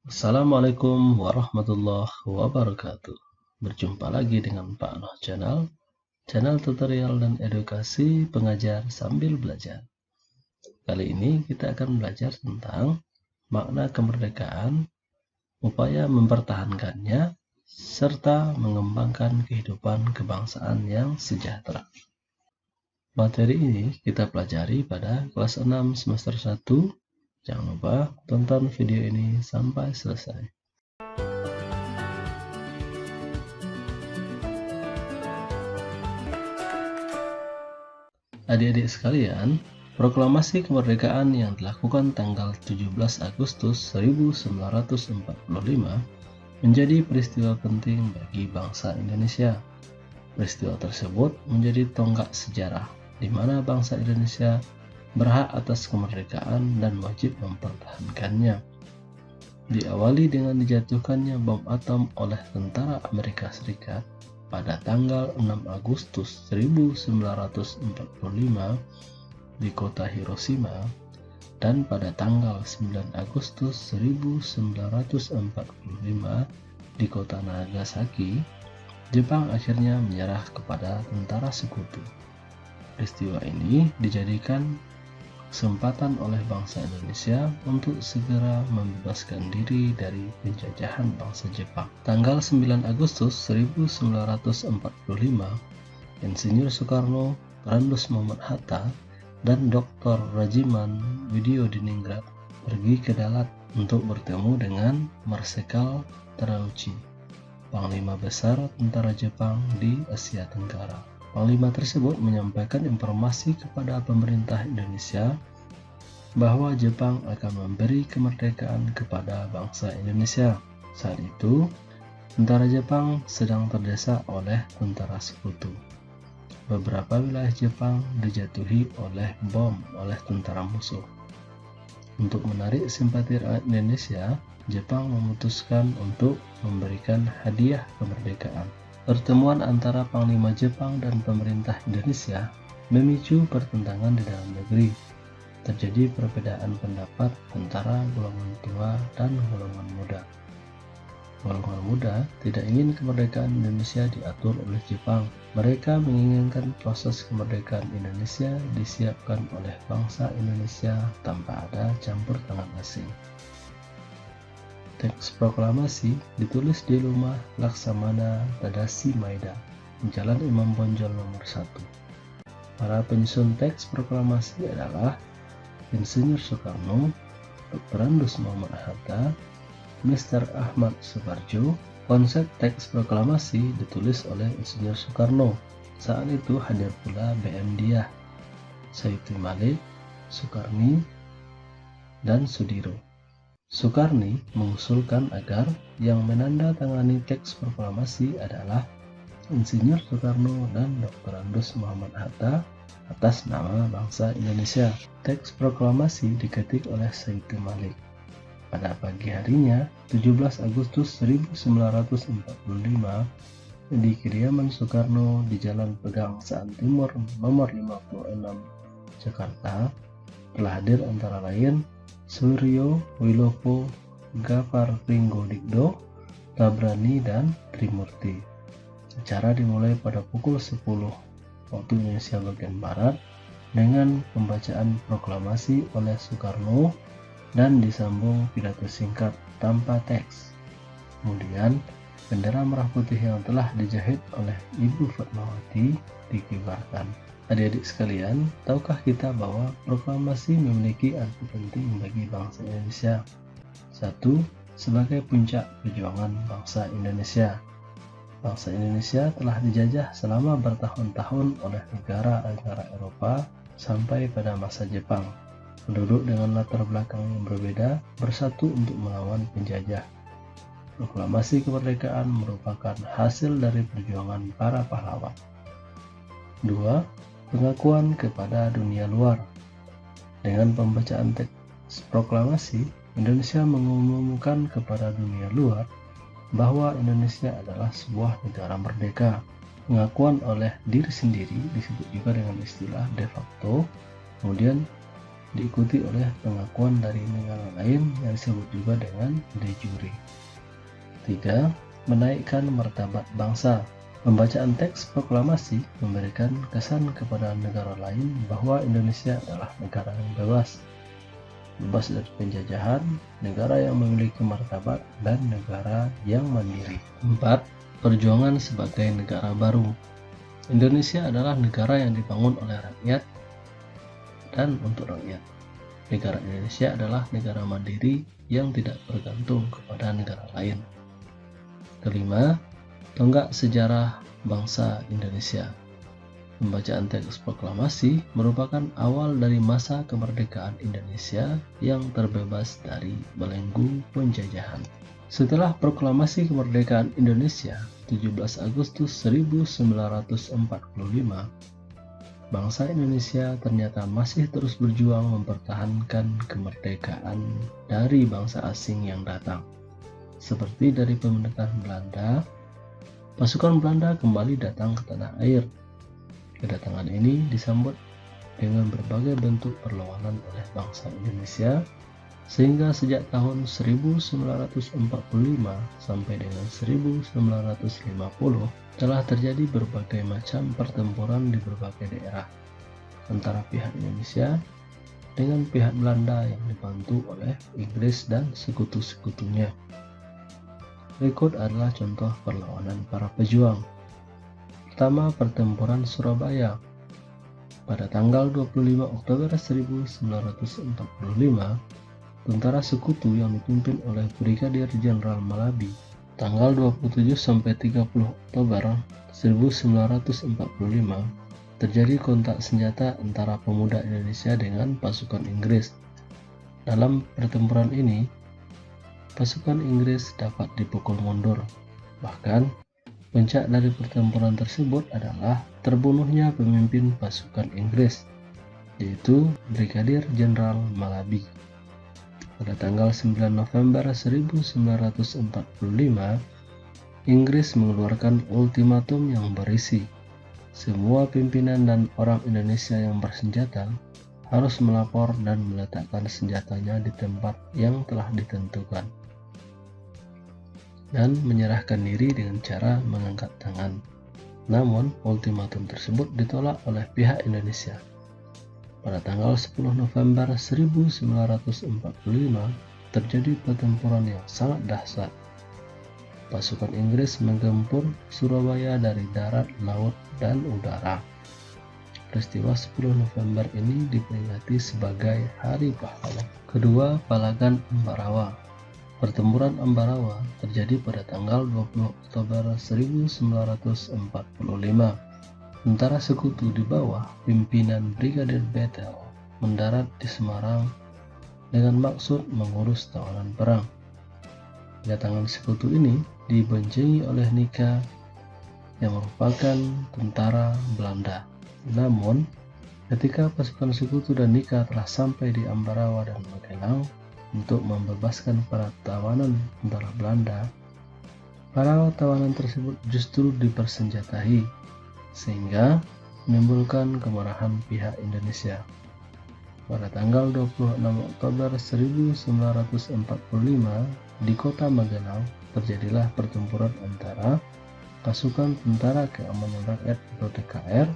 Assalamualaikum warahmatullahi wabarakatuh. Berjumpa lagi dengan Pak Noh channel tutorial dan edukasi pengajar sambil belajar. Kali ini kita akan belajar tentang makna kemerdekaan, upaya mempertahankannya, serta mengembangkan kehidupan kebangsaan yang sejahtera. Materi ini kita pelajari pada kelas 6 semester 1. Jangan lupa tonton video ini sampai selesai. Adik-adik sekalian, proklamasi kemerdekaan yang dilakukan tanggal 17 Agustus 1945 menjadi peristiwa penting bagi bangsa Indonesia. Peristiwa tersebut menjadi tonggak sejarah di mana bangsa Indonesia berhak atas kemerdekaan dan wajib mempertahankannya. Diawali dengan dijatuhkannya bom atom oleh tentara Amerika Serikat pada tanggal 6 Agustus 1945 di kota Hiroshima dan pada tanggal 9 Agustus 1945 di kota Nagasaki, Jepang akhirnya menyerah kepada tentara sekutu. Peristiwa ini dijadikan kesempatan oleh bangsa Indonesia untuk segera membebaskan diri dari penjajahan bangsa Jepang. Tanggal 9 Agustus 1945, Insinyur Soekarno, Randus Muhammad Hatta, dan Dr. Rajiman Widyodiningrat pergi ke Dalat untuk bertemu dengan Marsekal Terauchi, Panglima Besar tentara Jepang di Asia Tenggara. Panglima tersebut menyampaikan informasi kepada pemerintah Indonesia bahwa Jepang akan memberi kemerdekaan kepada bangsa Indonesia. Saat itu, tentara Jepang sedang terdesak oleh tentara sekutu. Beberapa wilayah Jepang dijatuhi oleh bom oleh tentara musuh. Untuk menarik simpati rakyat Indonesia, Jepang memutuskan untuk memberikan hadiah kemerdekaan. Pertemuan antara Panglima Jepang dan pemerintah Indonesia memicu pertentangan di dalam negeri. Terjadi perbedaan pendapat antara golongan tua dan golongan muda. Golongan muda tidak ingin kemerdekaan Indonesia diatur oleh Jepang. Mereka menginginkan proses kemerdekaan Indonesia disiapkan oleh bangsa Indonesia tanpa ada campur tangan asing. Teks proklamasi ditulis di rumah Laksamana Tadashi Maeda, Jalan Imam Bonjol nomor 1. Para penyusun teks proklamasi adalah Insinyur Soekarno, Dr. Randus Muhammad Hatta, Mr. Ahmad Suparjo. Konsep teks proklamasi ditulis oleh Insinyur Soekarno. Saat itu hadir pula BM Diah, Sayuti Malik, Soekarni, dan Sudiro. Soekarni mengusulkan agar yang menandatangani teks proklamasi adalah Insinyur Soekarno dan Dr. Randus Muhammad Hatta atas nama bangsa Indonesia. Teks proklamasi diketik oleh Sayuti Malik. Pada pagi harinya, 17 Agustus 1945, di kediaman Soekarno di Jalan Pegangsaan Timur nomor 56, Jakarta, telah hadir antara lain Suryo Wilopo, Gafar Pringgodikdo, Tabrani, dan Trimurti. Acara dimulai pada pukul 10 waktu Indonesia bagian Barat dengan pembacaan proklamasi oleh Soekarno dan disambung pidato singkat tanpa teks. Kemudian, bendera merah putih yang telah dijahit oleh Ibu Fatmawati dikibarkan. Adik-adik sekalian, tahukah kita bahwa proklamasi memiliki arti penting bagi bangsa Indonesia? 1. Sebagai puncak perjuangan bangsa Indonesia. Bangsa Indonesia telah dijajah selama bertahun-tahun oleh negara-negara Eropa sampai pada masa Jepang. Penduduk dengan latar belakang yang berbeda bersatu untuk melawan penjajah. Proklamasi kemerdekaan merupakan hasil dari perjuangan para pahlawan. 2. Pengakuan kepada dunia luar. Dengan pembacaan teks proklamasi, Indonesia mengumumkan kepada dunia luar bahwa Indonesia adalah sebuah negara merdeka. Pengakuan oleh diri sendiri disebut juga dengan istilah de facto. Kemudian diikuti oleh pengakuan dari negara lain yang disebut juga dengan de jure. 3. Menaikkan martabat bangsa. Pembacaan teks proklamasi memberikan kesan kepada negara lain bahwa Indonesia adalah negara yang bebas dari penjajahan, negara yang memiliki martabat, dan negara yang mandiri. 4. Perjuangan sebagai negara baru. Indonesia adalah negara yang dibangun oleh rakyat dan untuk rakyat. Negara Indonesia adalah negara mandiri yang tidak bergantung kepada negara lain. Kelima, tonggak sejarah bangsa Indonesia. Pembacaan teks proklamasi merupakan awal dari masa kemerdekaan Indonesia yang terbebas dari belenggu penjajahan. Setelah proklamasi kemerdekaan Indonesia 17 Agustus 1945, bangsa Indonesia ternyata masih terus berjuang mempertahankan kemerdekaan dari bangsa asing yang datang. Seperti dari pemerintahan Belanda, pasukan Belanda kembali datang ke tanah air. Kedatangan ini disambut dengan berbagai bentuk perlawanan oleh bangsa Indonesia, sehingga sejak tahun 1945 sampai dengan 1950 telah terjadi berbagai macam pertempuran di berbagai daerah antara pihak Indonesia dengan pihak Belanda yang dibantu oleh Inggris dan sekutu-sekutunya. Berikut adalah contoh perlawanan para pejuang. Pertama, pertempuran Surabaya. Pada tanggal 25 Oktober 1945, tentara sekutu yang dipimpin oleh Brigadir Jenderal Malabi. Tanggal 27 sampai 30 Oktober 1945 terjadi kontak senjata antara pemuda Indonesia dengan pasukan Inggris. Dalam pertempuran ini, pasukan Inggris dapat dipukul mundur. Bahkan, puncak dari pertempuran tersebut adalah terbunuhnya pemimpin pasukan Inggris, yaitu Brigadir Jenderal Malabi. Pada tanggal 9 November 1945, Inggris mengeluarkan ultimatum yang berisi, semua pimpinan dan orang Indonesia yang bersenjata harus melapor dan meletakkan senjatanya di tempat yang telah ditentukan, dan menyerahkan diri dengan cara mengangkat tangan. Namun, ultimatum tersebut ditolak oleh pihak Indonesia. Pada tanggal 10 November 1945, terjadi pertempuran yang sangat dahsyat. Pasukan Inggris menggempur Surabaya dari darat, laut, dan udara. Peristiwa 10 November ini diperingati sebagai Hari Pahlawan. Kedua, Palagan Ambarawa. Pertempuran Ambarawa terjadi pada tanggal 20 Oktober 1945. Tentara sekutu di bawah pimpinan Brigadir Bethel mendarat di Semarang dengan maksud mengurus tawanan perang. Kedatangan sekutu ini diboncengi oleh Nika yang merupakan tentara Belanda. Namun, ketika pasukan sekutu dan Nika telah sampai di Ambarawa dan Magelang untuk membebaskan para tawanan tentara Belanda, para tawanan tersebut justru dipersenjatai, sehingga menimbulkan kemarahan pihak Indonesia. Pada tanggal 26 Oktober 1945 di kota Magelang terjadilah pertempuran antara pasukan Tentara Keamanan Rakyat atau TKR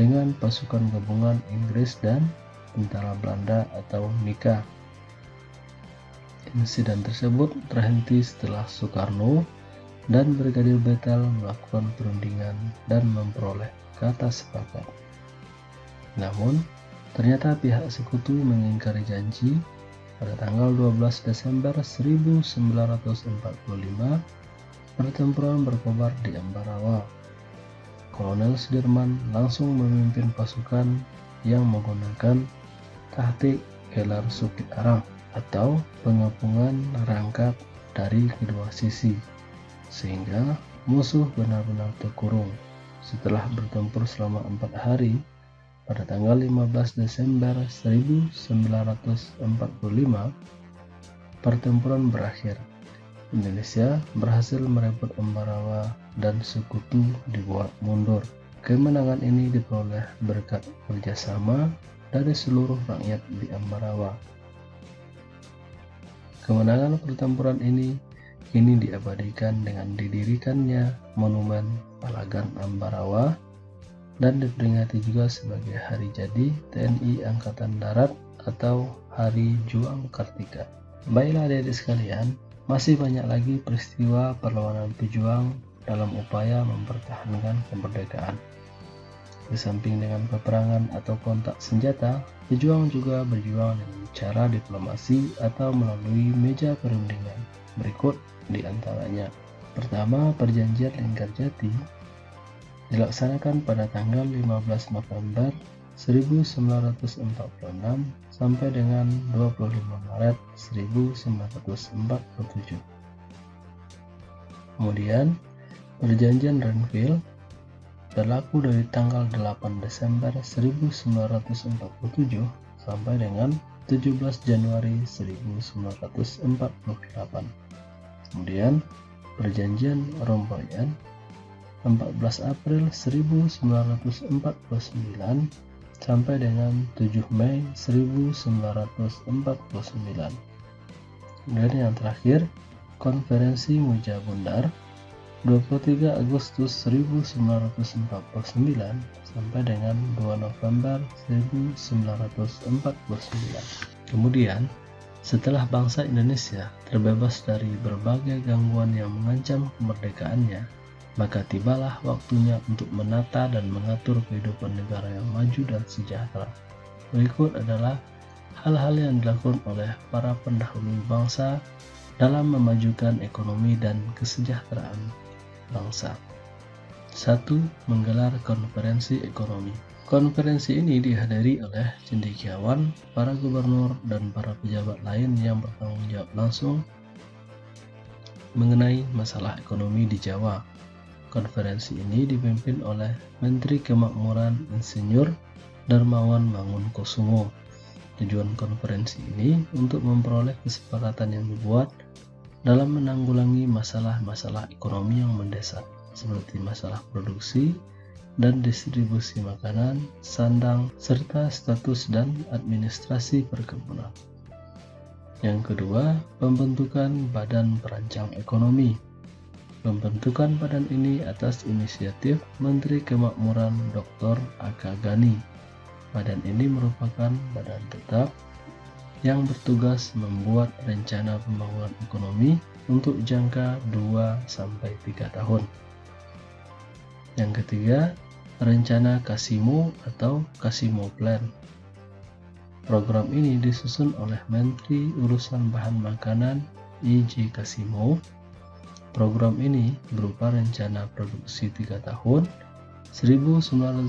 dengan pasukan gabungan Inggris dan tentara Belanda atau Nika. Insiden tersebut terhenti setelah Soekarno dan Brigadir Bethel melakukan perundingan dan memperoleh kata sepakat. Namun, ternyata pihak sekutu mengingkari janji. Pada tanggal 12 Desember 1945, pertempuran berkobar di Ambarawa. Kolonel Sudirman langsung memimpin pasukan yang menggunakan taktik gelar Sukit Arang atau pengepungan rangkap dari kedua sisi, sehingga musuh benar-benar terkurung. Setelah bertempur selama 4 hari, pada tanggal 15 Desember 1945, pertempuran berakhir. Indonesia berhasil merebut Ambarawa dan sekutu dibuat mundur. Kemenangan ini diperoleh berkat kerjasama dari seluruh rakyat di Ambarawa. Kemenangan pertempuran ini kini diabadikan dengan didirikannya Monumen Palagan Ambarawa dan diperingati juga sebagai Hari Jadi TNI Angkatan Darat atau Hari Juang Kartika. Baiklah adik-adik sekalian, masih banyak lagi peristiwa perlawanan pejuang dalam upaya mempertahankan kemerdekaan. Di samping dengan peperangan atau kontak senjata, pejuang juga berjuang dengan cara diplomasi atau melalui meja perundingan. Berikut di antaranya. Pertama, Perjanjian Linggarjati dilaksanakan pada tanggal 15 November 1946 sampai dengan 25 Maret 1947. Kemudian, Perjanjian Renville berlaku dari tanggal 8 Desember 1947 sampai dengan 17 Januari 1948. Kemudian, Perjanjian Rompuyan 14 April 1949 sampai dengan 7 Mei 1949. Kemudian yang terakhir, Konferensi Muja Bundar 23 Agustus 1949 sampai dengan 2 November 1949. Kemudian, setelah bangsa Indonesia terbebas dari berbagai gangguan yang mengancam kemerdekaannya, maka tibalah waktunya untuk menata dan mengatur kehidupan negara yang maju dan sejahtera. Berikut adalah hal-hal yang dilakukan oleh para pendahulu bangsa dalam memajukan ekonomi dan kesejahteraan bangsa. 1. Menggelar konferensi ekonomi. Konferensi ini dihadiri oleh cendekiawan, para gubernur, dan para pejabat lain yang bertanggung jawab langsung mengenai masalah ekonomi di Jawa. Konferensi ini dipimpin oleh Menteri Kemakmuran Insinyur Darmawan Mangunkusumo. Tujuan konferensi ini untuk memperoleh kesepakatan yang dibuat dalam menanggulangi masalah-masalah ekonomi yang mendesak, seperti masalah produksi dan distribusi makanan, sandang, serta status dan administrasi perkebunan. Yang kedua, pembentukan Badan Perancang Ekonomi. Pembentukan badan ini atas inisiatif Menteri Kemakmuran Dr. A.K. Ghani. Badan ini merupakan badan tetap yang bertugas membuat rencana pembangunan ekonomi untuk jangka 2-3 tahun. Yang ketiga, rencana Kasimo atau Kasimo Plan. Program ini disusun oleh Menteri Urusan Bahan Makanan I.J. Kasimo. Program ini berupa rencana produksi 3 tahun 1948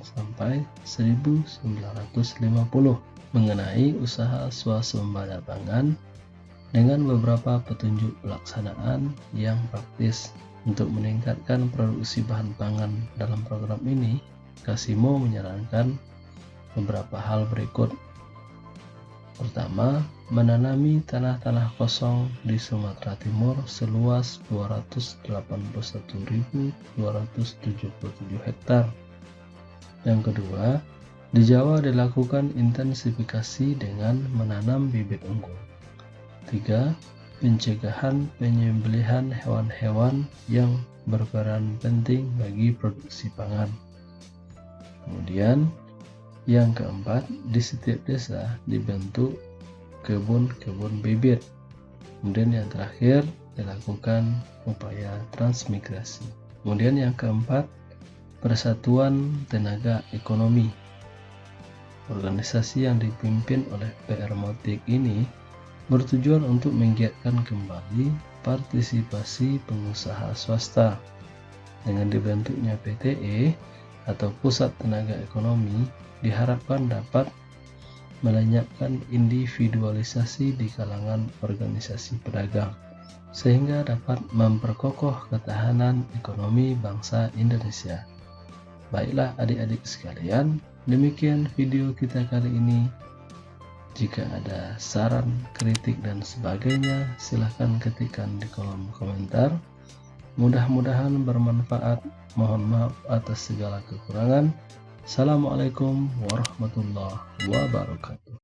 sampai 1950 mengenai usaha swasembada pangan dengan beberapa petunjuk pelaksanaan yang praktis. Untuk meningkatkan produksi bahan pangan dalam program ini, Kasimo menyarankan beberapa hal berikut. Pertama, menanami tanah-tanah kosong di Sumatera Timur seluas 281.277 hektar. Yang kedua, di Jawa dilakukan intensifikasi dengan menanam bibit unggul. 3. Pencegahan penyembelihan hewan-hewan yang berperan penting bagi produksi pangan. Kemudian, yang keempat, di setiap desa dibentuk kebun-kebun bibit. Kemudian yang terakhir, dilakukan upaya transmigrasi. Kemudian yang keempat, Persatuan Tenaga Ekonomi. Organisasi yang dipimpin oleh PR Motik ini bertujuan untuk menggiatkan kembali partisipasi pengusaha swasta. Dengan dibentuknya PTE atau Pusat Tenaga Ekonomi, diharapkan dapat melenyapkan individualisasi di kalangan organisasi pedagang, sehingga dapat memperkokoh ketahanan ekonomi bangsa Indonesia. Baiklah adik-adik sekalian, demikian video kita kali ini. Jika ada saran, kritik, dan sebagainya, silahkan ketikkan di kolom komentar. Mudah-mudahan bermanfaat. Mohon maaf atas segala kekurangan. Assalamualaikum warahmatullahi wabarakatuh.